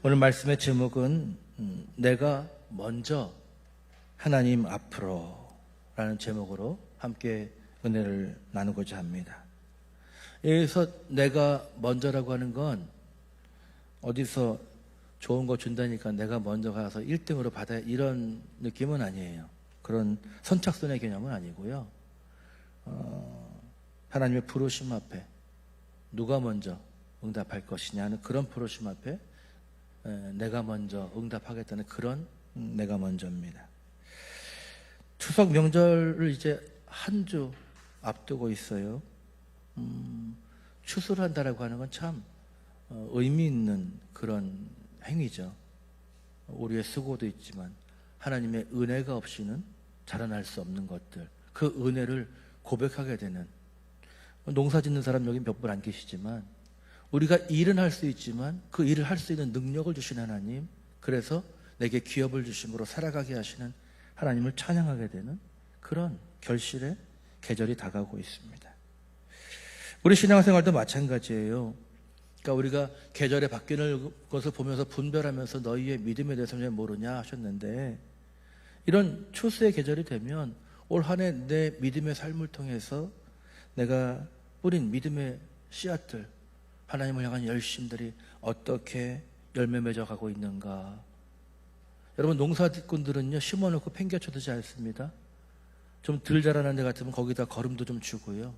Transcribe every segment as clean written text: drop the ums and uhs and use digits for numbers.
오늘 말씀의 제목은 내가 먼저 하나님 앞으로 라는 제목으로 함께 은혜를 나누고자 합니다. 여기서 내가 먼저라고 하는 건 어디서 좋은 거 준다니까 내가 먼저 가서 1등으로 받아야 이런 느낌은 아니에요. 그런 선착순의 개념은 아니고요. 하나님의 부르심 앞에 누가 먼저 응답할 것이냐 하는 그런 부르심 앞에 내가 먼저 응답하겠다는 그런 내가 먼저입니다. 추석 명절을 이제 한 주 앞두고 있어요. 추수한다라고 하는 건 참 의미 있는 그런 행위죠. 우리의 수고도 있지만 하나님의 은혜가 없이는 자라날 수 없는 것들, 그 은혜를 고백하게 되는, 농사 짓는 사람 여기 몇 분 안 계시지만 우리가 일은 할 수 있지만 그 일을 할 수 있는 능력을 주신 하나님, 그래서 내게 기업을 주심으로 살아가게 하시는 하나님을 찬양하게 되는 그런 결실의 계절이 다가오고 있습니다. 우리 신앙생활도 마찬가지예요. 그러니까 우리가 계절에 바뀌는 것을 보면서 분별하면서 너희의 믿음에 대해서 왜 모르냐 하셨는데, 이런 추수의 계절이 되면 올 한 해 내 믿음의 삶을 통해서 내가 뿌린 믿음의 씨앗들, 하나님을 향한 열심들이 어떻게 열매 맺어가고 있는가. 여러분, 농사꾼들은요 심어놓고 팽개쳐두지 않습니다. 좀 덜 자라는 데 같으면 거기다 거름도 좀 주고요,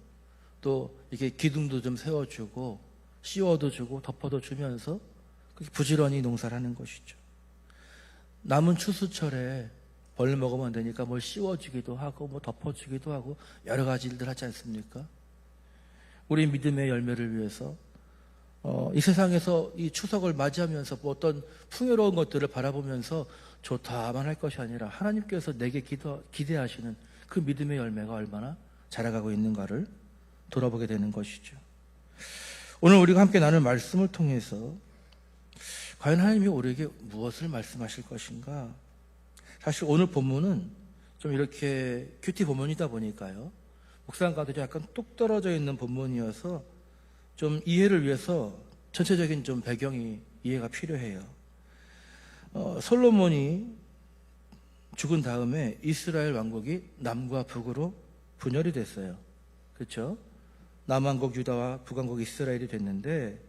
또 이렇게 기둥도 좀 세워주고 씌워도 주고 덮어도 주면서 부지런히 농사를 하는 것이죠. 남은 추수철에 벌 먹으면 안 되니까 뭘 씌워주기도 하고 뭐 덮어주기도 하고 여러 가지 일들 하지 않습니까? 우리 믿음의 열매를 위해서 이 세상에서 이 추석을 맞이하면서 뭐 어떤 풍요로운 것들을 바라보면서 좋다만 할 것이 아니라 하나님께서 내게 기대하시는 그 믿음의 열매가 얼마나 자라가고 있는가를 돌아보게 되는 것이죠. 오늘 우리가 함께 나눌 말씀을 통해서 과연 하나님이 우리에게 무엇을 말씀하실 것인가. 사실 오늘 본문은 좀 이렇게 큐티 본문이다 보니까요, 묵상가도 약간 뚝 떨어져 있는 본문이어서 좀 이해를 위해서 전체적인 좀 배경이 이해가 필요해요. 솔로몬이 죽은 다음에 이스라엘 왕국이 남과 북으로 분열이 됐어요. 그렇죠? 남왕국 유다와 북왕국 이스라엘이 됐는데,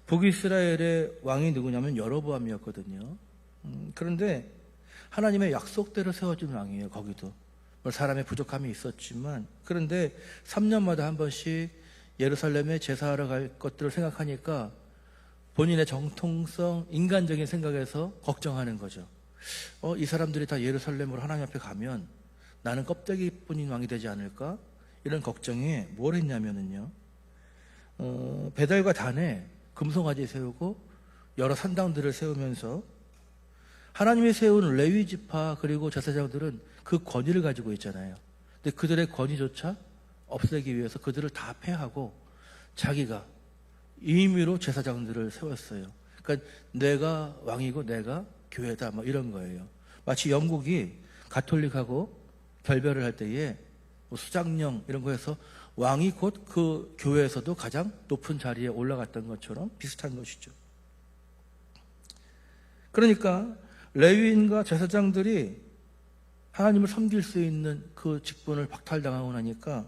북이스라엘의 왕이 누구냐면 여로보암이었거든요. 그런데 하나님의 약속대로 세워진 왕이에요. 거기도 사람의 부족함이 있었지만, 그런데 3년마다 한 번씩 예루살렘에 제사하러 갈 것들을 생각하니까 본인의 정통성, 인간적인 생각에서 걱정하는 거죠. 이 사람들이 다 예루살렘으로 하나님 앞에 가면 나는 껍데기뿐인 왕이 되지 않을까? 이런 걱정에 뭘 했냐면은요, 베달과 단에 금송아지 세우고 여러 산당들을 세우면서 하나님이 세운 레위 지파 그리고 제사장들은 그 권위를 가지고 있잖아요. 근데 그들의 권위조차 없애기 위해서 그들을 다 폐하고 자기가 임의로 제사장들을 세웠어요. 그러니까 내가 왕이고 내가 교회다, 뭐 이런 거예요. 마치 영국이 가톨릭하고 결별을 할 때에 뭐 수장령 이런 거에서 왕이 곧 그 교회에서도 가장 높은 자리에 올라갔던 것처럼 비슷한 것이죠. 그러니까 레위인과 제사장들이 하나님을 섬길 수 있는 그 직분을 박탈당하고 나니까,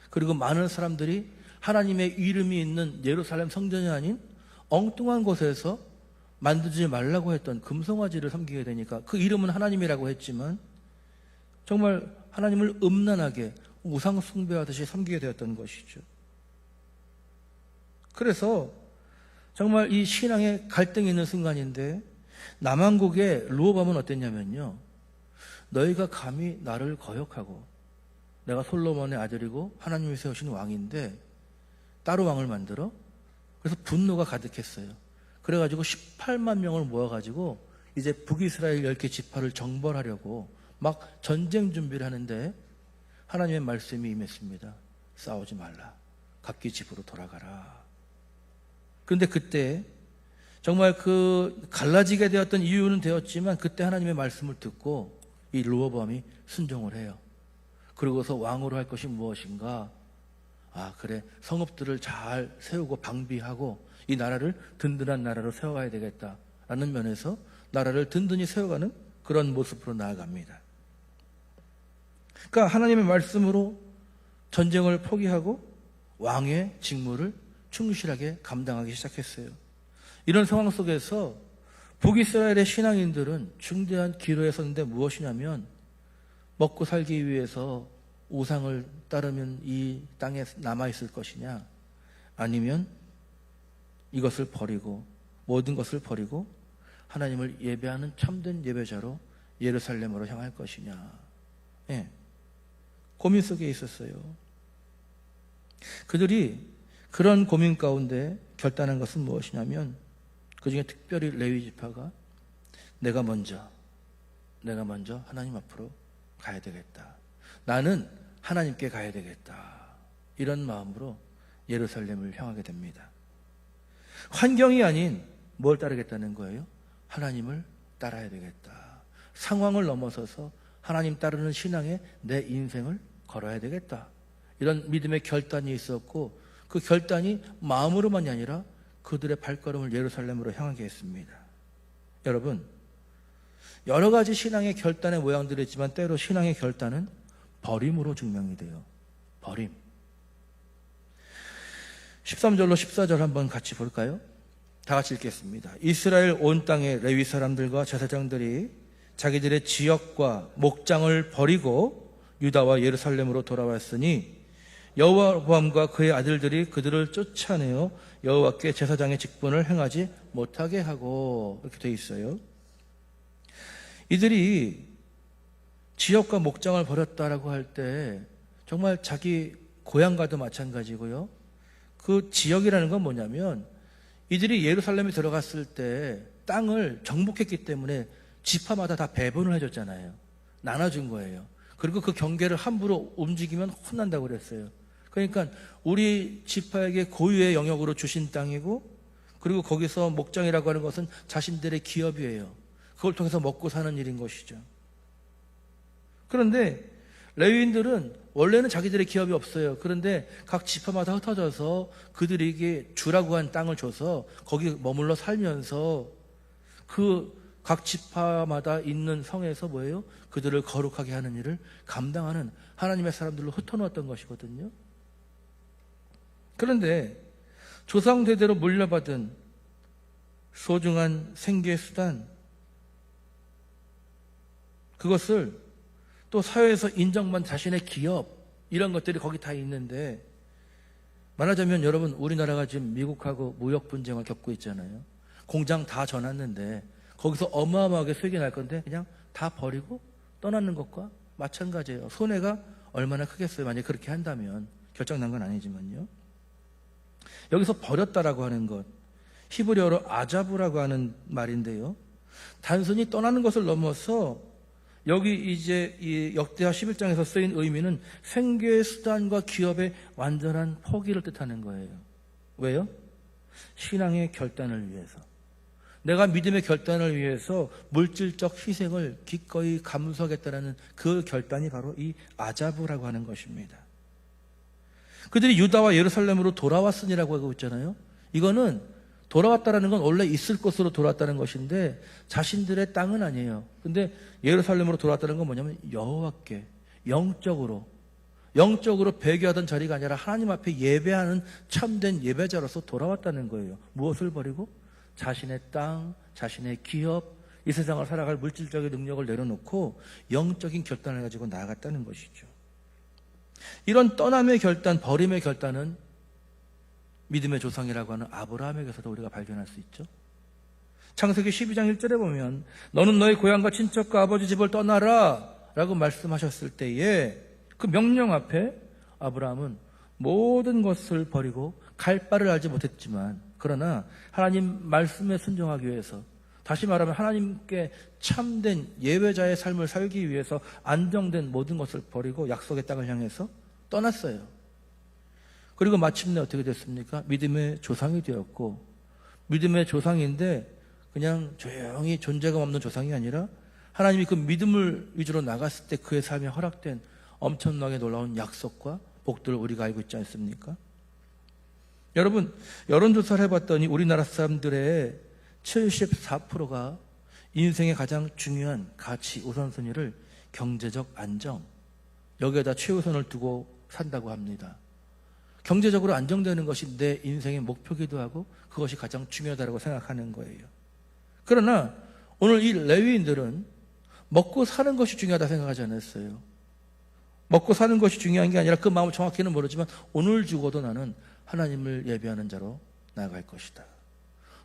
그리고 많은 사람들이 하나님의 이름이 있는 예루살렘 성전이 아닌 엉뚱한 곳에서 만들지 말라고 했던 금송아지를 섬기게 되니까, 그 이름은 하나님이라고 했지만 정말 하나님을 음란하게 우상 숭배하듯이 섬기게 되었던 것이죠. 그래서 정말 이 신앙의 갈등이 있는 순간인데, 남왕국의 르호보암은 어땠냐면요, 너희가 감히 나를 거역하고, 내가 솔로몬의 아들이고 하나님이 세우신 왕인데 따로 왕을 만들어? 그래서 분노가 가득했어요. 그래가지고 18만 명을 모아가지고 이제 북이스라엘 10개 지파를 정벌하려고 막 전쟁 준비를 하는데 하나님의 말씀이 임했습니다. 싸우지 말라. 각기 집으로 돌아가라. 그런데 그때 정말 그 갈라지게 되었던 이유는 되었지만, 그때 하나님의 말씀을 듣고 이 르호보암이 순종을 해요. 그러고서 왕으로 할 것이 무엇인가? 그래, 성읍들을 잘 세우고 방비하고 이 나라를 든든한 나라로 세워가야 되겠다 라는 면에서 나라를 든든히 세워가는 그런 모습으로 나아갑니다. 그러니까 하나님의 말씀으로 전쟁을 포기하고 왕의 직무를 충실하게 감당하기 시작했어요. 이런 상황 속에서 북이스라엘의 신앙인들은 중대한 기로에 섰는데 무엇이냐면 먹고 살기 위해서 우상을 따르면 이 땅에 남아있을 것이냐, 아니면 이것을 버리고 모든 것을 버리고 하나님을 예배하는 참된 예배자로 예루살렘으로 향할 것이냐. 예, 고민 속에 있었어요. 그들이 그런 고민 가운데 결단한 것은 무엇이냐면 그 중에 특별히 레위 지파가 내가 먼저 하나님 앞으로 가야 되겠다. 나는 하나님께 가야 되겠다. 이런 마음으로 예루살렘을 향하게 됩니다. 환경이 아닌 뭘 따르겠다는 거예요? 하나님을 따라야 되겠다. 상황을 넘어서서 하나님 따르는 신앙에 내 인생을 걸어야 되겠다. 이런 믿음의 결단이 있었고 그 결단이 마음으로만이 아니라 그들의 발걸음을 예루살렘으로 향하게 했습니다. 여러분, 여러 가지 신앙의 결단의 모양들이 있지만 때로 신앙의 결단은 버림으로 증명이 돼요. 버림. 13절로 14절 한번 같이 볼까요? 다 같이 읽겠습니다. 이스라엘 온 땅의 레위 사람들과 제사장들이 자기들의 지역과 목장을 버리고 유다와 예루살렘으로 돌아왔으니 여호와보암과 그의 아들들이 그들을 쫓아내어 여호와께 제사장의 직분을 행하지 못하게 하고, 이렇게 돼 있어요. 이들이 지역과 목장을 버렸다라고 할 때 정말 자기 고향과도 마찬가지고요. 그 지역이라는 건 뭐냐면 이들이 예루살렘에 들어갔을 때 땅을 정복했기 때문에 지파마다 다 배분을 해줬잖아요. 나눠준 거예요. 그리고 그 경계를 함부로 움직이면 혼난다고 그랬어요. 그러니까 우리 지파에게 고유의 영역으로 주신 땅이고, 그리고 거기서 목장이라고 하는 것은 자신들의 기업이에요. 그걸 통해서 먹고 사는 일인 것이죠. 그런데 레위인들은 원래는 자기들의 기업이 없어요. 그런데 각 지파마다 흩어져서 그들에게 주라고 한 땅을 줘서 거기 머물러 살면서 그 각 지파마다 있는 성에서 뭐예요? 그들을 거룩하게 하는 일을 감당하는 하나님의 사람들로 흩어놓았던 것이거든요. 그런데 조상대대로 물려받은 소중한 생계 수단, 그것을 또 사회에서 인정받은 자신의 기업, 이런 것들이 거기 다 있는데, 말하자면 여러분, 우리나라가 지금 미국하고 무역 분쟁을 겪고 있잖아요. 공장 다 져놨는데 거기서 어마어마하게 수익이 날 건데 그냥 다 버리고 떠나는 것과 마찬가지예요. 손해가 얼마나 크겠어요. 만약에 그렇게 한다면. 결정난 건 아니지만요. 여기서 버렸다라고 하는 것, 히브리어로 아자부라고 하는 말인데요, 단순히 떠나는 것을 넘어서 여기 이제 이 역대하 11장에서 쓰인 의미는 생계의 수단과 기업의 완전한 포기를 뜻하는 거예요. 왜요? 신앙의 결단을 위해서, 내가 믿음의 결단을 위해서 물질적 희생을 기꺼이 감수하겠다는 그 결단이 바로 이 아자부라고 하는 것입니다. 그들이 유다와 예루살렘으로 돌아왔으니라고 하고 있잖아요. 이거는 돌아왔다라는 건 원래 있을 곳으로 돌아왔다는 것인데 자신들의 땅은 아니에요. 근데 예루살렘으로 돌아왔다는 건 뭐냐면 여호와께 영적으로 배교하던 자리가 아니라 하나님 앞에 예배하는 참된 예배자로서 돌아왔다는 거예요. 무엇을 버리고? 자신의 땅, 자신의 기업, 이 세상을 살아갈 물질적인 능력을 내려놓고 영적인 결단을 가지고 나아갔다는 것이죠. 이런 떠남의 결단, 버림의 결단은 믿음의 조상이라고 하는 아브라함에게서도 우리가 발견할 수 있죠. 창세기 12장 1절에 보면 너는 너의 고향과 친척과 아버지 집을 떠나라 라고 말씀하셨을 때에 그 명령 앞에 아브라함은 모든 것을 버리고 갈 바를 알지 못했지만, 그러나 하나님 말씀에 순종하기 위해서, 다시 말하면 하나님께 참된 예배자의 삶을 살기 위해서 안정된 모든 것을 버리고 약속의 땅을 향해서 떠났어요. 그리고 마침내 어떻게 됐습니까? 믿음의 조상이 되었고, 믿음의 조상인데 그냥 조용히 존재감 없는 조상이 아니라 하나님이 그 믿음을 위주로 나갔을 때 그의 삶에 허락된 엄청나게 놀라운 약속과 복들을 우리가 알고 있지 않습니까? 여러분, 여론조사를 해봤더니 우리나라 사람들의 74%가 인생의 가장 중요한 가치 우선순위를 경제적 안정, 여기에다 최우선을 두고 산다고 합니다. 경제적으로 안정되는 것이 내 인생의 목표기도 하고 그것이 가장 중요하다고 생각하는 거예요. 그러나 오늘 이 레위인들은 먹고 사는 것이 중요하다 생각하지 않았어요. 먹고 사는 것이 중요한 게 아니라 그 마음을 정확히는 모르지만 오늘 죽어도 나는 하나님을 예배하는 자로 나아갈 것이다.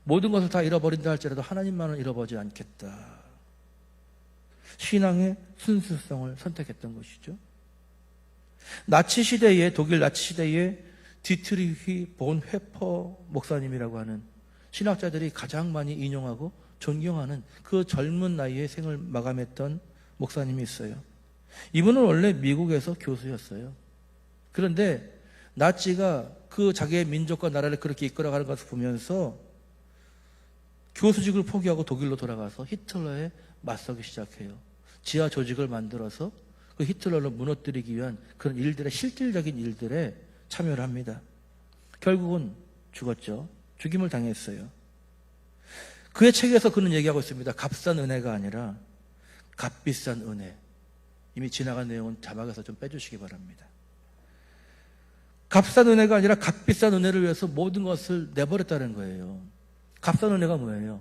모든 것을 다 잃어버린다 할지라도 하나님만은 잃어버리지 않겠다. 신앙의 순수성을 선택했던 것이죠. 나치 시대에, 독일 나치 시대에 디트리히 본 회퍼 목사님이라고 하는 신학자들이 가장 많이 인용하고 존경하는 그 젊은 나이에 생을 마감했던 목사님이 있어요. 이분은 원래 미국에서 교수였어요. 그런데 나치가 그 자기의 민족과 나라를 그렇게 이끌어가는 것을 보면서 교수직을 포기하고 독일로 돌아가서 히틀러에 맞서기 시작해요. 지하 조직을 만들어서 그 히틀러를 무너뜨리기 위한 그런 일들의 실질적인 일들에 참여를 합니다. 결국은 죽었죠. 죽임을 당했어요. 그의 책에서 그는 얘기하고 있습니다. 값싼 은혜가 아니라 값비싼 은혜. 이미 지나간 내용은 자막에서 좀 빼주시기 바랍니다. 값싼 은혜가 아니라 값비싼 은혜를 위해서 모든 것을 내버렸다는 거예요. 값싼 은혜가 뭐예요?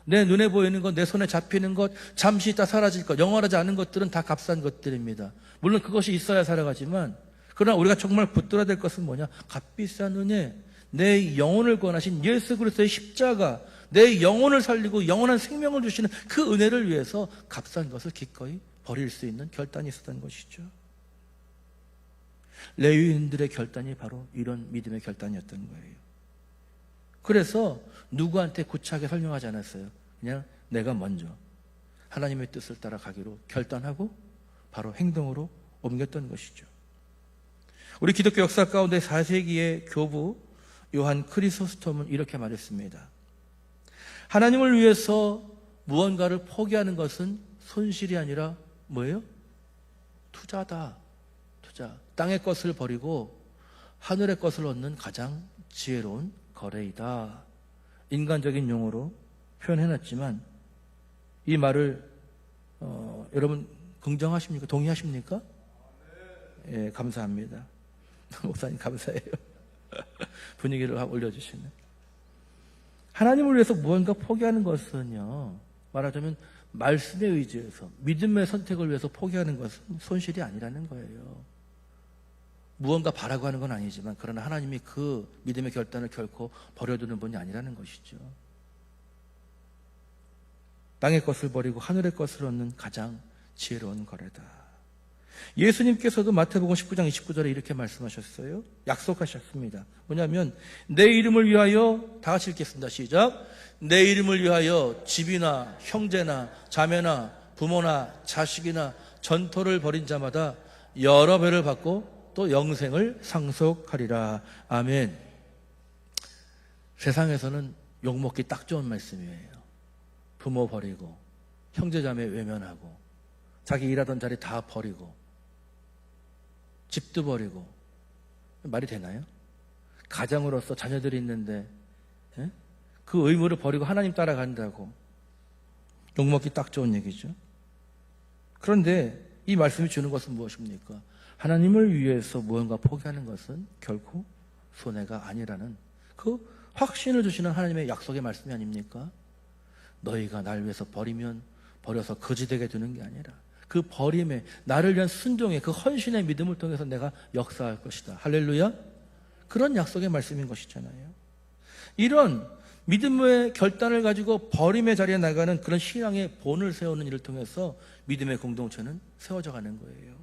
내 눈에 보이는 것, 내 손에 잡히는 것, 잠시 있다 사라질 것, 영원하지 않은 것들은 다 값싼 것들입니다. 물론 그것이 있어야 살아가지만, 그러나 우리가 정말 붙들어야 될 것은 뭐냐? 값비싼 은혜, 내 영혼을 구원하신 예수 그리스도의 십자가, 내 영혼을 살리고 영원한 생명을 주시는 그 은혜를 위해서 값싼 것을 기꺼이 버릴 수 있는 결단이 있었던 것이죠. 레위인들의 결단이 바로 이런 믿음의 결단이었던 거예요. 그래서 누구한테 구차하게 설명하지 않았어요. 그냥 내가 먼저 하나님의 뜻을 따라가기로 결단하고 바로 행동으로 옮겼던 것이죠. 우리 기독교 역사 가운데 4세기의 교부 요한 크리소스톰은 이렇게 말했습니다. 하나님을 위해서 무언가를 포기하는 것은 손실이 아니라 뭐예요? 투자다. 투자. 땅의 것을 버리고 하늘의 것을 얻는 가장 지혜로운 거래이다. 인간적인 용어로 표현해놨지만 이 말을 여러분 긍정하십니까? 동의하십니까? 예, 감사합니다. 목사님 감사해요. 분위기를 올려주시네. 하나님을 위해서 무언가 포기하는 것은요, 말하자면 말씀에 의지해서 믿음의 선택을 위해서 포기하는 것은 손실이 아니라는 거예요. 무언가 바라고 하는 건 아니지만 그러나 하나님이 그 믿음의 결단을 결코 버려두는 분이 아니라는 것이죠. 땅의 것을 버리고 하늘의 것을 얻는 가장 지혜로운 거래다. 예수님께서도 마태복음 19장 29절에 이렇게 말씀하셨어요. 약속하셨습니다. 뭐냐면 내 이름을 위하여, 다 같이 읽겠습니다. 시작. 내 이름을 위하여 집이나 형제나 자매나 부모나 자식이나 전토를 벌인 자마다 여러 배를 받고 또 영생을 상속하리라. 아멘. 세상에서는 욕먹기 딱 좋은 말씀이에요. 부모 버리고 형제자매 외면하고 자기 일하던 자리 다 버리고 집도 버리고 말이 되나요? 가장으로서 자녀들이 있는데 그 의무를 버리고 하나님 따라간다고 욕먹기 딱 좋은 얘기죠. 그런데 이 말씀이 주는 것은 무엇입니까? 하나님을 위해서 무언가 포기하는 것은 결코 손해가 아니라는 그 확신을 주시는 하나님의 약속의 말씀이 아닙니까? 너희가 날 위해서 버리면 버려서 거지되게 두는 게 아니라 그 버림에 나를 위한 순종의 그 헌신의 믿음을 통해서 내가 역사할 것이다. 할렐루야. 그런 약속의 말씀인 것이잖아요. 이런 믿음의 결단을 가지고 버림의 자리에 나가는 그런 신앙의 본을 세우는 일을 통해서 믿음의 공동체는 세워져 가는 거예요.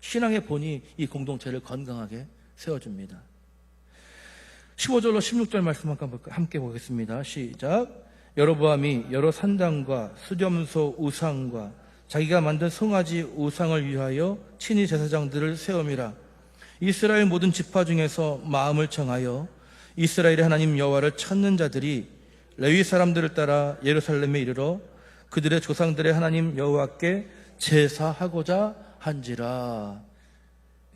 신앙의 본이 이 공동체를 건강하게 세워줍니다. 15절로 16절 말씀 함께 보겠습니다. 시작. 여로보암이 여러 산당과 수렴소 우상과 자기가 만든 송아지 우상을 위하여 친히 제사장들을 세움이라. 이스라엘 모든 지파 중에서 마음을 청하여 이스라엘의 하나님 여호와를 찾는 자들이 레위 사람들을 따라 예루살렘에 이르러 그들의 조상들의 하나님 여호와께 제사하고자 한지라.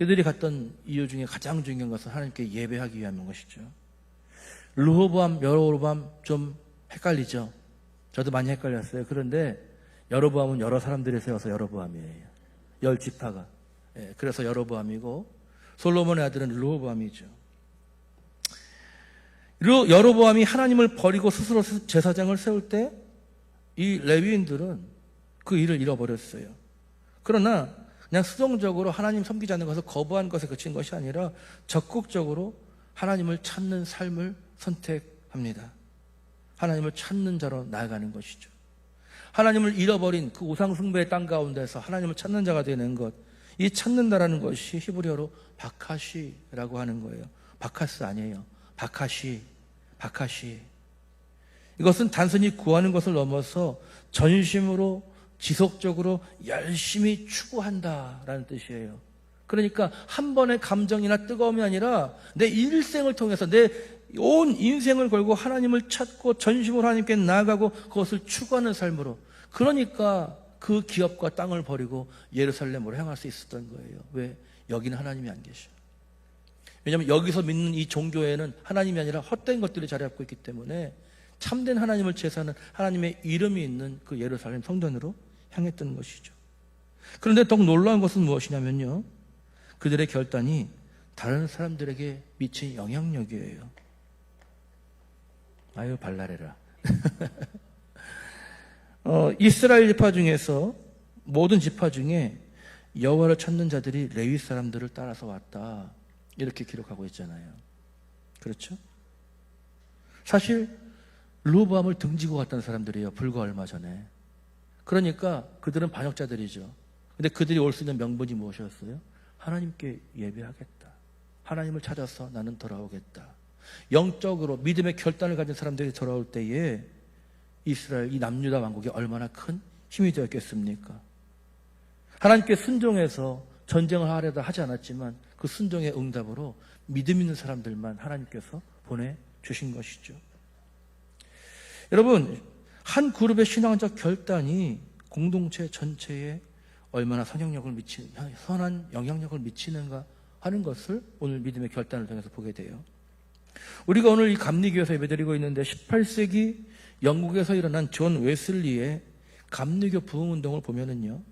이들이 갔던 이유 중에 가장 중요한 것은 하나님께 예배하기 위함인 것이죠. 르호보암, 여로보암 좀 헷갈리죠. 저도 많이 헷갈렸어요. 그런데 여로보암은 여러 사람들이 세워서 여로보암이에요. 10지파가. 예, 그래서 여로보암이고 솔로몬의 아들은 르호보암이죠. 여로보암이 하나님을 버리고 스스로 제사장을 세울 때 이 레위인들은 그 일을 잃어버렸어요. 그러나 그냥 수동적으로 하나님 섬기지 않는 것을 거부한 것에 그친 것이 아니라 적극적으로 하나님을 찾는 삶을 선택합니다. 하나님을 찾는 자로 나아가는 것이죠. 하나님을 잃어버린 그 우상숭배의 땅 가운데서 하나님을 찾는 자가 되는 것, 이 찾는다라는 것이 히브리어로 바카시라고 하는 거예요. 바카스 아니에요. 바카시. 이것은 단순히 구하는 것을 넘어서 전심으로 지속적으로 열심히 추구한다라는 뜻이에요. 그러니까 한 번의 감정이나 뜨거움이 아니라 내 일생을 통해서 내 온 인생을 걸고 하나님을 찾고 전심으로 하나님께 나아가고 그것을 추구하는 삶으로, 그러니까 그 기업과 땅을 버리고 예루살렘으로 향할 수 있었던 거예요. 왜? 여기는 하나님이 안 계셔. 왜냐하면 여기서 믿는 이 종교에는 하나님이 아니라 헛된 것들이 자리 잡고 있기 때문에 참된 하나님을 제사하는 하나님의 이름이 있는 그 예루살렘 성전으로 향했던 것이죠. 그런데 더욱 놀라운 것은 무엇이냐면요, 그들의 결단이 다른 사람들에게 미친 영향력이에요. 아유 발랄해라. 이스라엘 지파 중에서 모든 지파 중에 여호와를 찾는 자들이 레위 사람들을 따라서 왔다, 이렇게 기록하고 있잖아요. 그렇죠? 사실 르호보암을 등지고 갔던 사람들이에요. 불과 얼마 전에. 그러니까 그들은 반역자들이죠. 근데 그들이 올 수 있는 명분이 무엇이었어요? 하나님께 예배하겠다. 하나님을 찾아서 나는 돌아오겠다. 영적으로 믿음의 결단을 가진 사람들이 돌아올 때에 이스라엘, 이 남유다 왕국이 얼마나 큰 힘이 되었겠습니까? 하나님께 순종해서 전쟁을 하려다 하지 않았지만 그 순종의 응답으로 믿음 있는 사람들만 하나님께서 보내주신 것이죠. 여러분, 한 그룹의 신앙적 결단이 공동체 전체에 얼마나 선한 영향력을 미치는가 하는 것을 오늘 믿음의 결단을 통해서 보게 돼요. 우리가 오늘 이 감리교에서 예배드리고 있는데 18세기 영국에서 일어난 존 웨슬리의 감리교 부흥운동을 보면은요,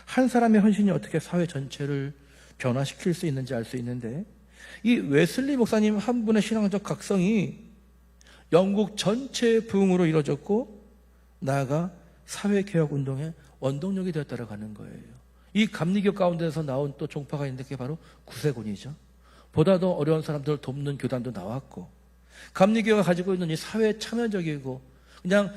한 사람의 헌신이 어떻게 사회 전체를 변화시킬 수 있는지 알 수 있는데, 이 웨슬리 목사님 한 분의 신앙적 각성이 영국 전체의 부흥으로 이루어졌고 나아가 사회개혁운동의 원동력이 되었다라고 하는 거예요. 이 감리교 가운데서 나온 또 종파가 있는데 그게 바로 구세군이죠. 보다 더 어려운 사람들을 돕는 교단도 나왔고, 감리교가 가지고 있는 이 사회 참여적이고 그냥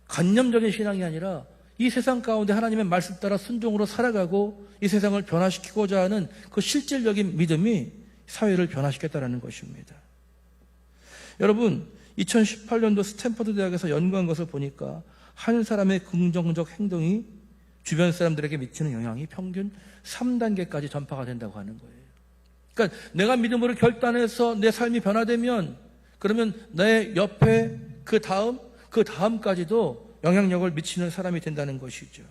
관념적인 신앙이 아니라 이 세상 가운데 하나님의 말씀 따라 순종으로 살아가고 이 세상을 변화시키고자 하는 그 실질적인 믿음이 사회를 변화시켰다는 것입니다. 여러분, 2018년도 스탠퍼드 대학에서 연구한 것을 보니까 한 사람의 긍정적 행동이 주변 사람들에게 미치는 영향이 평균 3단계까지 전파가 된다고 하는 거예요. 그러니까 내가 믿음으로 결단해서 내 삶이 변화되면, 그러면 내 옆에 그 다음까지도 영향력을 미치는 사람이 된다는 것이죠.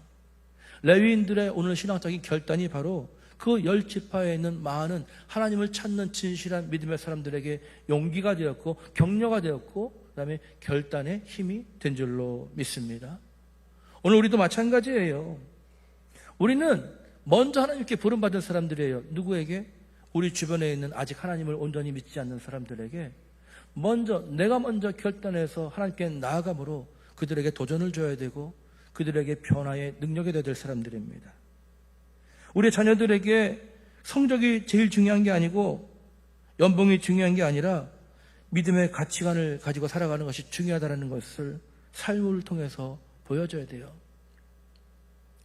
레위인들의 오늘 신앙적인 결단이 바로 그 10지파에 있는 많은 하나님을 찾는 진실한 믿음의 사람들에게 용기가 되었고 격려가 되었고 그다음에 결단의 힘이 된 줄로 믿습니다. 오늘 우리도 마찬가지예요. 우리는 먼저 하나님께 부름받은 사람들이에요. 누구에게? 우리 주변에 있는 아직 하나님을 온전히 믿지 않는 사람들에게 내가 먼저 결단해서 하나님께 나아감으로 그들에게 도전을 줘야 되고 그들에게 변화의 능력이 되어야 될 사람들입니다. 우리 자녀들에게 성적이 제일 중요한 게 아니고 연봉이 중요한 게 아니라 믿음의 가치관을 가지고 살아가는 것이 중요하다는 것을 삶을 통해서 보여줘야 돼요.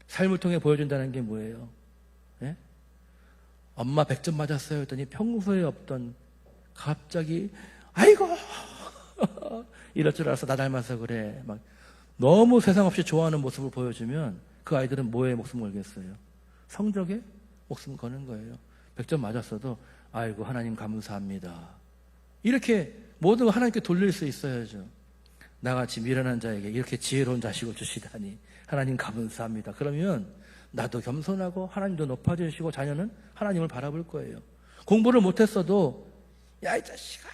삶을 통해 보여준다는 게 뭐예요? 네? 엄마 100점 맞았어요 했더니 평소에 없던 갑자기 아이고 이럴 줄 알아서 나 닮아서 그래 막 너무 세상 없이 좋아하는 모습을 보여주면 그 아이들은 뭐에 목숨 걸겠어요? 성적에 목숨 거는 거예요. 100점 맞았어도 아이고 하나님 감사합니다. 이렇게 모든 걸 하나님께 돌릴 수 있어야죠. 나같이 미련한 자에게 이렇게 지혜로운 자식을 주시다니 하나님 감사합니다. 그러면 나도 겸손하고 하나님도 높아지시고 자녀는 하나님을 바라볼 거예요. 공부를 못했어도 야 이 자식아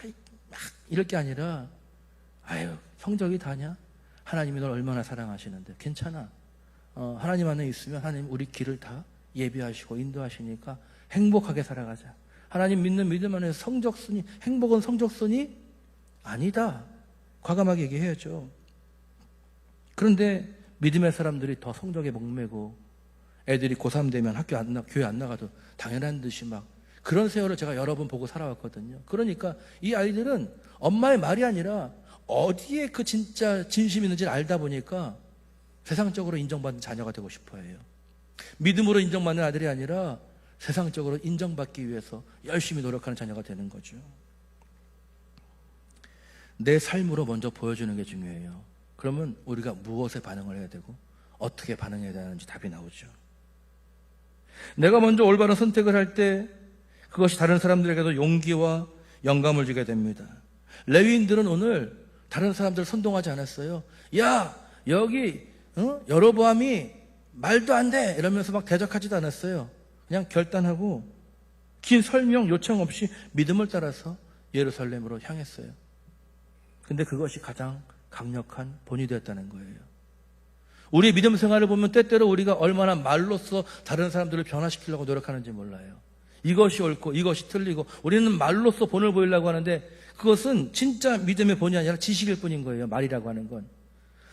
이럴 게 아니라 아유 성적이 다냐? 하나님이 널 얼마나 사랑하시는데 괜찮아. 하나님 안에 있으면 하나님 우리 길을 다 예비하시고 인도하시니까 행복하게 살아가자. 하나님 믿는 믿음 안에서 성적순이, 행복은 성적순이 아니다. 과감하게 얘기해야죠. 그런데 믿음의 사람들이 더 성적에 목매고 애들이 고3 되면 교회 안 나가도 당연한 듯이 막 그런 세월을 제가 여러 번 보고 살아왔거든요. 그러니까 이 아이들은 엄마의 말이 아니라 어디에 그 진짜 진심이 있는지를 알다 보니까 세상적으로 인정받는 자녀가 되고 싶어 해요. 믿음으로 인정받는 아들이 아니라 세상적으로 인정받기 위해서 열심히 노력하는 자녀가 되는 거죠. 내 삶으로 먼저 보여주는 게 중요해요. 그러면 우리가 무엇에 반응을 해야 되고 어떻게 반응해야 되는지 답이 나오죠. 내가 먼저 올바른 선택을 할 때 그것이 다른 사람들에게도 용기와 영감을 주게 됩니다. 레위인들은 오늘 다른 사람들을 선동하지 않았어요. 야 여기 여로보암이 말도 안 돼 이러면서 막 대적하지도 않았어요. 그냥 결단하고 긴 설명 요청 없이 믿음을 따라서 예루살렘으로 향했어요. 근데 그것이 가장 강력한 본이 되었다는 거예요. 우리의 믿음 생활을 보면 때때로 우리가 얼마나 말로써 다른 사람들을 변화시키려고 노력하는지 몰라요. 이것이 옳고 이것이 틀리고 우리는 말로써 본을 보이려고 하는데 그것은 진짜 믿음의 본이 아니라 지식일 뿐인 거예요. 말이라고 하는 건.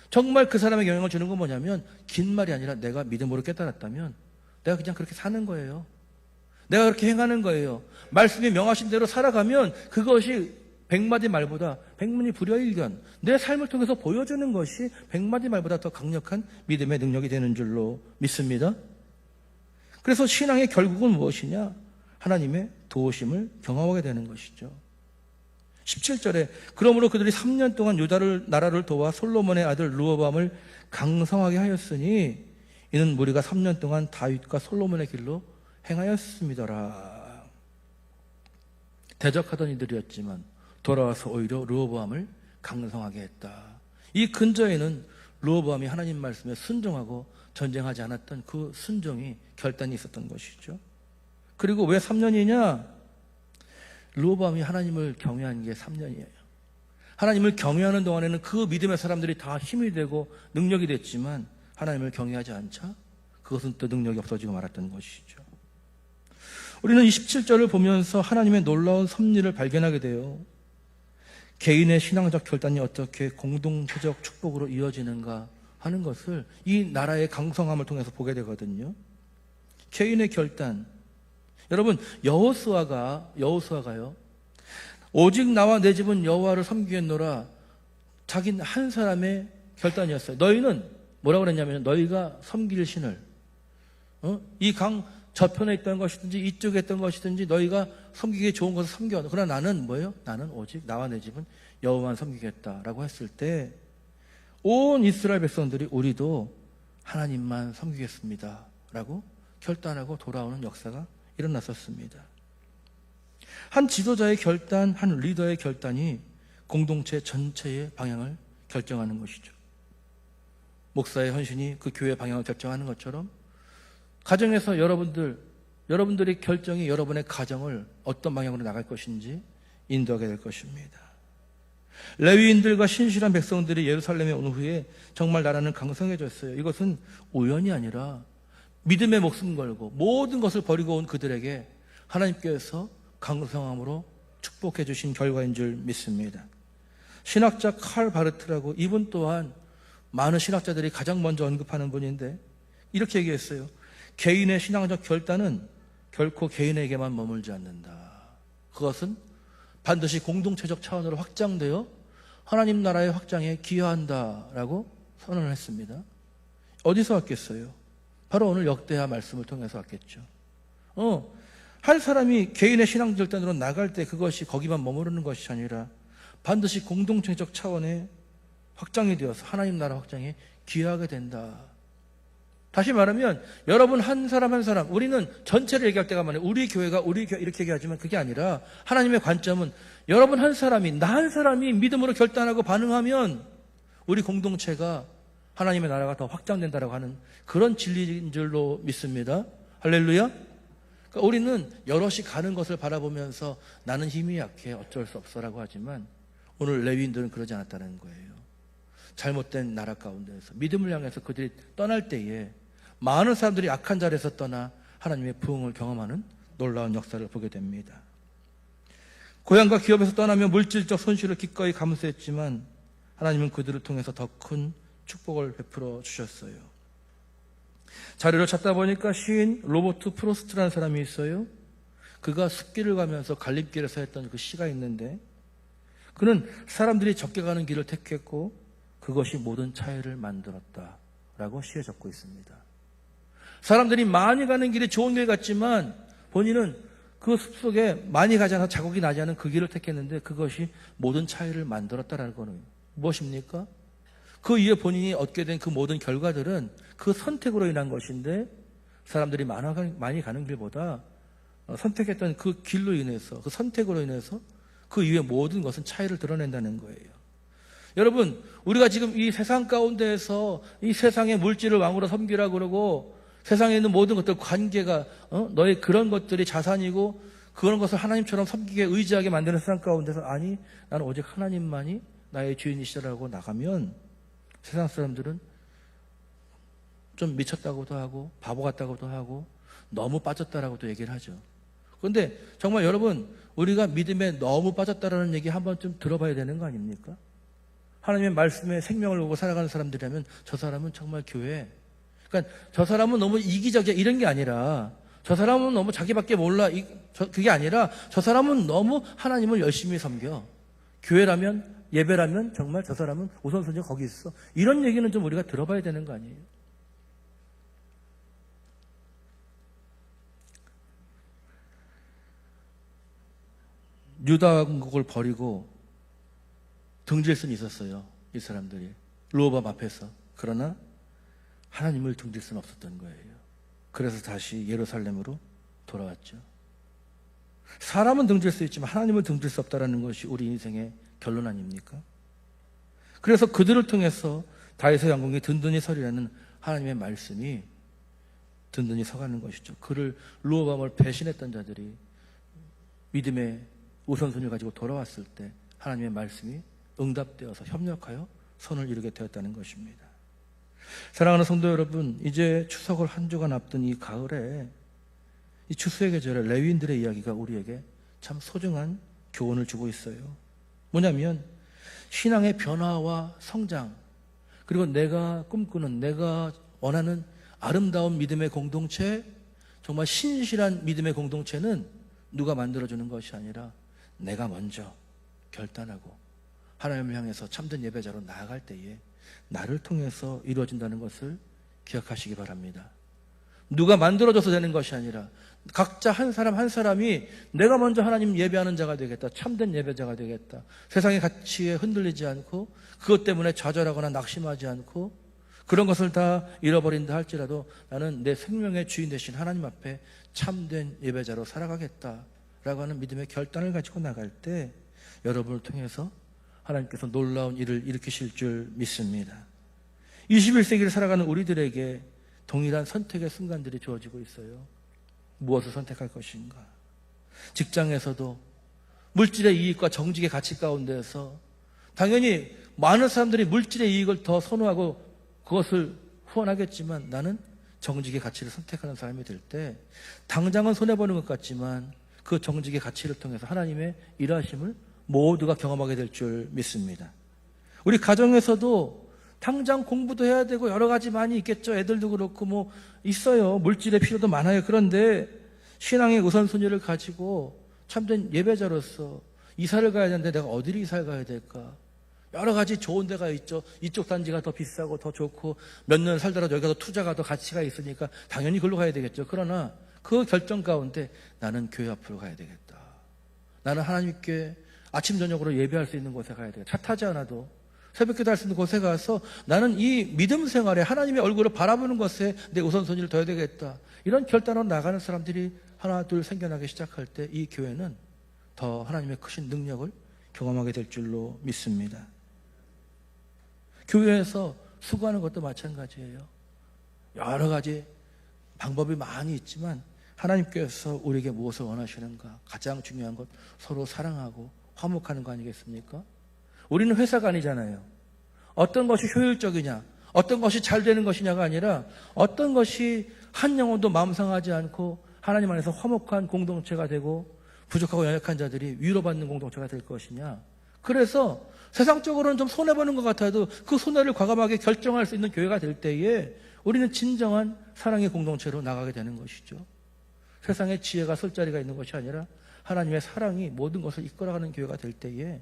정말 그 사람에게 영향을 주는 건 뭐냐면 긴 말이 아니라 내가 믿음으로 깨달았다면 내가 그냥 그렇게 사는 거예요. 내가 그렇게 행하는 거예요. 말씀이 명하신 대로 살아가면 그것이 100마디 말보다 100문이 불여일견 내 삶을 통해서 보여주는 것이 100마디 말보다 더 강력한 믿음의 능력이 되는 줄로 믿습니다. 그래서 신앙의 결국은 무엇이냐? 하나님의 도우심을 경험하게 되는 것이죠. 17절에 그러므로 그들이 3년 동안 유다를 나라를 도와 솔로몬의 아들 르호보암을 강성하게 하였으니 이는 무리가 3년 동안 다윗과 솔로몬의 길로 행하였습니다라. 대적하던 이들이었지만 돌아와서 오히려 르호보암을 강성하게 했다. 이 근저에는 르호보암이 하나님 말씀에 순종하고 전쟁하지 않았던 그 순종이 결단이 있었던 것이죠. 그리고 왜 3년이냐? 르호보암이 하나님을 경외한 게 3년이에요. 하나님을 경외하는 동안에는 그 믿음의 사람들이 다 힘이 되고 능력이 됐지만 하나님을 경외하지 않자 그것은 또 능력이 없어지고 말았던 것이죠. 우리는 27절을 보면서 하나님의 놀라운 섭리를 발견하게 돼요. 개인의 신앙적 결단이 어떻게 공동체적 축복으로 이어지는가 하는 것을 이 나라의 강성함을 통해서 보게 되거든요. 개인의 결단. 여러분 여호수아가요. 오직 나와 내 집은 여호와를 섬기겠노라. 자기 한 사람의 결단이었어요. 너희는 뭐라고 그랬냐면 너희가 섬길 신을 이 강 저편에 있던 것이든지 이쪽에 있던 것이든지 너희가 섬기기 좋은 것을 섬겨. 그러나 나는 뭐예요? 나는 오직 나와 내 집은 여호와만 섬기겠다라고 했을 때 온 이스라엘 백성들이 우리도 하나님만 섬기겠습니다 라고 결단하고 돌아오는 역사가 일어났었습니다. 한 지도자의 결단, 한 리더의 결단이 공동체 전체의 방향을 결정하는 것이죠. 목사의 헌신이 그 교회의 방향을 결정하는 것처럼 가정에서 여러분들의 결정이 여러분의 가정을 어떤 방향으로 나갈 것인지 인도하게 될 것입니다. 레위인들과 신실한 백성들이 예루살렘에 온 후에 정말 나라는 강성해졌어요. 이것은 우연이 아니라 믿음에 목숨 걸고 모든 것을 버리고 온 그들에게 하나님께서 강성함으로 축복해 주신 결과인 줄 믿습니다. 신학자 칼 바르트라고 이분 또한 많은 신학자들이 가장 먼저 언급하는 분인데 이렇게 얘기했어요. 개인의 신앙적 결단은 결코 개인에게만 머물지 않는다. 그것은 반드시 공동체적 차원으로 확장되어 하나님 나라의 확장에 기여한다라고 선언을 했습니다. 어디서 왔겠어요? 바로 오늘 역대하 말씀을 통해서 왔겠죠. 한 사람이 개인의 신앙 결단으로 나갈 때 그것이 거기만 머무르는 것이 아니라 반드시 공동체적 차원의 확장이 되어서 하나님 나라 확장에 기여하게 된다. 다시 말하면 여러분 한 사람 한 사람, 우리는 전체를 얘기할 때가 많아요. 우리 교회가 이렇게 얘기하지만 그게 아니라 하나님의 관점은 여러분 한 사람이, 나 한 사람이 믿음으로 결단하고 반응하면 우리 공동체가 하나님의 나라가 더 확장된다라고 하는 그런 진리인 줄로 믿습니다. 할렐루야. 그러니까 우리는 여럿이 가는 것을 바라보면서 나는 힘이 약해 어쩔 수 없어라고 하지만 오늘 레위인들은 그러지 않았다는 거예요. 잘못된 나라 가운데서 믿음을 향해서 그들이 떠날 때에 많은 사람들이 악한 자리에서 떠나 하나님의 부흥을 경험하는 놀라운 역사를 보게 됩니다. 고향과 기업에서 떠나며 물질적 손실을 기꺼이 감수했지만 하나님은 그들을 통해서 더 큰 축복을 베풀어 주셨어요. 자료를 찾다 보니까 시인 로버트 프로스트라는 사람이 있어요. 그가 숲길을 가면서 갈림길에서 했던 그 시가 있는데 그는 사람들이 적게 가는 길을 택했고 그것이 모든 차이를 만들었다라고 시에 적고 있습니다. 사람들이 많이 가는 길이 좋은 길 같지만 본인은 그 숲속에 많이 가지 않아서 자국이 나지 않은 그 길을 택했는데 그것이 모든 차이를 만들었다라는 거는 무엇입니까? 그 이후에 본인이 얻게 된 그 모든 결과들은 그 선택으로 인한 것인데 사람들이 많이 가는 길보다 선택했던 그 길로 인해서 그 선택으로 인해서 그 이후에 모든 것은 차이를 드러낸다는 거예요. 여러분, 우리가 지금 이 세상 가운데에서 이 세상의 물질을 왕으로 섬기라고 그러고 세상에 있는 모든 것들 관계가 너의 그런 것들이 자산이고 그런 것을 하나님처럼 섬기게 의지하게 만드는 세상 가운데서 아니 나는 오직 하나님만이 나의 주인이시라고 나가면 세상 사람들은 좀 미쳤다고도 하고 바보 같다고도 하고 너무 빠졌다라고도 얘기를 하죠. 그런데 정말 여러분 우리가 믿음에 너무 빠졌다라는 얘기 한번 좀 들어봐야 되는 거 아닙니까? 하나님의 말씀에 생명을 보고 살아가는 사람들이라면 저 사람은 정말 교회 그러니까 저 사람은 너무 이기적이야 이런 게 아니라 저 사람은 너무 자기밖에 몰라 그게 아니라 저 사람은 너무 하나님을 열심히 섬겨. 교회라면 예배라면 정말 저 사람은 우선순위가 거기 있어. 이런 얘기는 좀 우리가 들어봐야 되는 거 아니에요? 유다 왕국을 버리고 등질 수는 있었어요. 이 사람들이 르호보암 앞에서. 그러나 하나님을 등질 수는 없었던 거예요. 그래서 다시 예루살렘으로 돌아왔죠. 사람은 등질 수 있지만 하나님을 등질 수 없다는 것이 우리 인생의 결론 아닙니까? 그래서 그들을 통해서 다윗의 왕궁이 든든히 서리라는 하나님의 말씀이 든든히 서가는 것이죠. 그를 르호보암을 배신했던 자들이 믿음의 우선순위를 가지고 돌아왔을 때 하나님의 말씀이 응답되어서 협력하여 선을 이루게 되었다는 것입니다. 사랑하는 성도 여러분, 이제 추석을 한 주간 앞둔 이 가을에 이 추수의 계절에 레위인들의 이야기가 우리에게 참 소중한 교훈을 주고 있어요. 뭐냐면 신앙의 변화와 성장 그리고 내가 꿈꾸는 내가 원하는 아름다운 믿음의 공동체 정말 신실한 믿음의 공동체는 누가 만들어주는 것이 아니라 내가 먼저 결단하고 하나님을 향해서 참된 예배자로 나아갈 때에 나를 통해서 이루어진다는 것을 기억하시기 바랍니다. 누가 만들어줘서 되는 것이 아니라 각자 한 사람 한 사람이 내가 먼저 하나님 예배하는 자가 되겠다. 참된 예배자가 되겠다. 세상의 가치에 흔들리지 않고 그것 때문에 좌절하거나 낙심하지 않고 그런 것을 다 잃어버린다 할지라도 나는 내 생명의 주인 되신 하나님 앞에 참된 예배자로 살아가겠다라고 하는 믿음의 결단을 가지고 나갈 때 여러분을 통해서 하나님께서 놀라운 일을 일으키실 줄 믿습니다. 21세기를 살아가는 우리들에게 동일한 선택의 순간들이 주어지고 있어요. 무엇을 선택할 것인가? 직장에서도 물질의 이익과 정직의 가치 가운데서 당연히 많은 사람들이 물질의 이익을 더 선호하고 그것을 후원하겠지만 나는 정직의 가치를 선택하는 사람이 될 때 당장은 손해보는 것 같지만 그 정직의 가치를 통해서 하나님의 일하심을 모두가 경험하게 될 줄 믿습니다. 우리 가정에서도 당장 공부도 해야 되고 여러 가지 많이 있겠죠. 애들도 그렇고 뭐 있어요. 물질의 필요도 많아요. 그런데 신앙의 우선순위를 가지고 참된 예배자로서 이사를 가야 되는데 내가 어디를 이사를 가야 될까? 여러 가지 좋은 데가 있죠. 이쪽 단지가 더 비싸고 더 좋고 몇 년 살더라도 여기가 더 투자가 더 가치가 있으니까 당연히 그걸로 가야 되겠죠. 그러나 그 결정 가운데 나는 교회 앞으로 가야 되겠다. 나는 하나님께 아침 저녁으로 예배할 수 있는 곳에 가야 되겠다. 차 타지 않아도 새벽기도 할 수 있는 곳에 가서 나는 이 믿음 생활에 하나님의 얼굴을 바라보는 것에 내 우선순위를 둬야 되겠다. 이런 결단으로 나가는 사람들이 하나 둘 생겨나기 시작할 때 이 교회는 더 하나님의 크신 능력을 경험하게 될 줄로 믿습니다. 교회에서 수고하는 것도 마찬가지예요. 여러 가지 방법이 많이 있지만 하나님께서 우리에게 무엇을 원하시는가? 가장 중요한 것, 서로 사랑하고 화목하는 거 아니겠습니까? 우리는 회사가 아니잖아요. 어떤 것이 효율적이냐, 어떤 것이 잘 되는 것이냐가 아니라 어떤 것이 한 영혼도 마음 상하지 않고 하나님 안에서 화목한 공동체가 되고 부족하고 연약한 자들이 위로받는 공동체가 될 것이냐. 그래서 세상적으로는 좀 손해보는 것 같아도 그 손해를 과감하게 결정할 수 있는 교회가 될 때에 우리는 진정한 사랑의 공동체로 나가게 되는 것이죠. 세상에 지혜가 설 자리가 있는 것이 아니라 하나님의 사랑이 모든 것을 이끌어가는 교회가 될 때에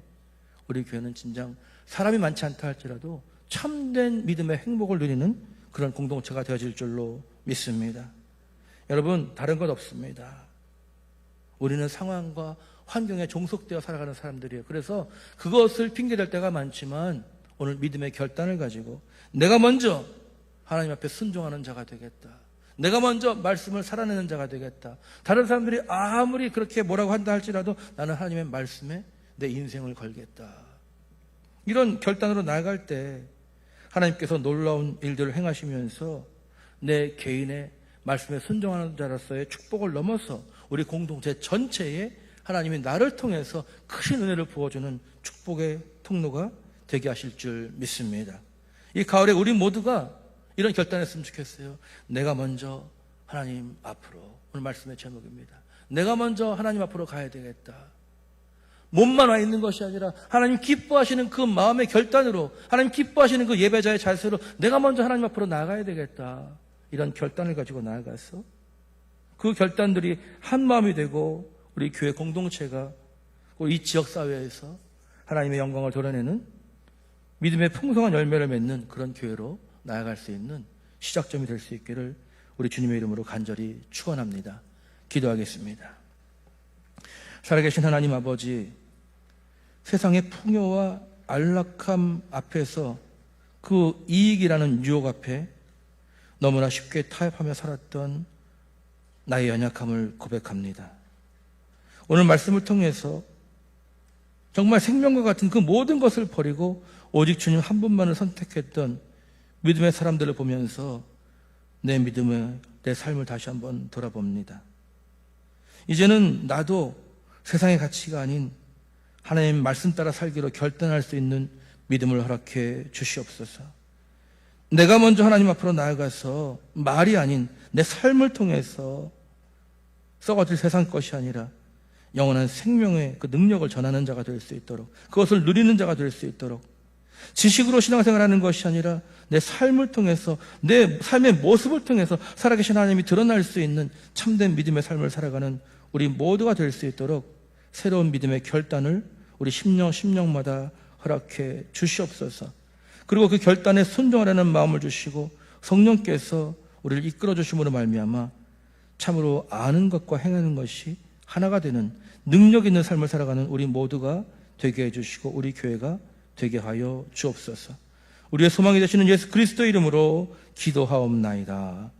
우리 교회는 진정 사람이 많지 않다 할지라도 참된 믿음의 행복을 누리는 그런 공동체가 되어질 줄로 믿습니다. 여러분, 다른 것 없습니다. 우리는 상황과 환경에 종속되어 살아가는 사람들이에요. 그래서 그것을 핑계댈 때가 많지만 오늘 믿음의 결단을 가지고 내가 먼저 하나님 앞에 순종하는 자가 되겠다. 내가 먼저 말씀을 살아내는 자가 되겠다. 다른 사람들이 아무리 그렇게 뭐라고 한다 할지라도 나는 하나님의 말씀에 내 인생을 걸겠다. 이런 결단으로 나아갈 때 하나님께서 놀라운 일들을 행하시면서 내 개인의 말씀에 순종하는 자로서의 축복을 넘어서 우리 공동체 전체에 하나님이 나를 통해서 큰 은혜를 부어주는 축복의 통로가 되게 하실 줄 믿습니다. 이 가을에 우리 모두가 이런 결단했으면 좋겠어요. 내가 먼저 하나님 앞으로, 오늘 말씀의 제목입니다. 내가 먼저 하나님 앞으로 가야 되겠다. 몸만 와 있는 것이 아니라 하나님 기뻐하시는 그 마음의 결단으로, 하나님 기뻐하시는 그 예배자의 자세로 내가 먼저 하나님 앞으로 나가야 되겠다. 이런 결단을 가지고 나아가서 그 결단들이 한 마음이 되고 우리 교회 공동체가 이 지역사회에서 하나님의 영광을 드러내는 믿음의 풍성한 열매를 맺는 그런 교회로 나아갈 수 있는 시작점이 될 수 있기를 우리 주님의 이름으로 간절히 축원합니다. 기도하겠습니다. 살아계신 하나님 아버지, 세상의 풍요와 안락함 앞에서 그 이익이라는 유혹 앞에 너무나 쉽게 타협하며 살았던 나의 연약함을 고백합니다. 오늘 말씀을 통해서 정말 생명과 같은 그 모든 것을 버리고 오직 주님 한 분만을 선택했던 믿음의 사람들을 보면서 내 믿음의, 내 삶을 다시 한번 돌아봅니다. 이제는 나도 세상의 가치가 아닌 하나님 말씀 따라 살기로 결단할 수 있는 믿음을 허락해 주시옵소서. 내가 먼저 하나님 앞으로 나아가서 말이 아닌 내 삶을 통해서 썩어질 세상 것이 아니라 영원한 생명의 그 능력을 전하는 자가 될 수 있도록, 그것을 누리는 자가 될 수 있도록, 지식으로 신앙생활하는 것이 아니라 내 삶을 통해서, 내 삶의 모습을 통해서 살아계신 하나님이 드러날 수 있는 참된 믿음의 삶을 살아가는 우리 모두가 될 수 있도록 새로운 믿음의 결단을 우리 심령마다 허락해 주시옵소서. 그리고 그 결단에 순종하려는 마음을 주시고 성령께서 우리를 이끌어 주심으로 말미암아 참으로 아는 것과 행하는 것이 하나가 되는 능력 있는 삶을 살아가는 우리 모두가 되게 해주시고 우리 교회가 되게 하여 주옵소서. 우리의 소망이 되시는 예수 그리스도의 이름으로 기도하옵나이다.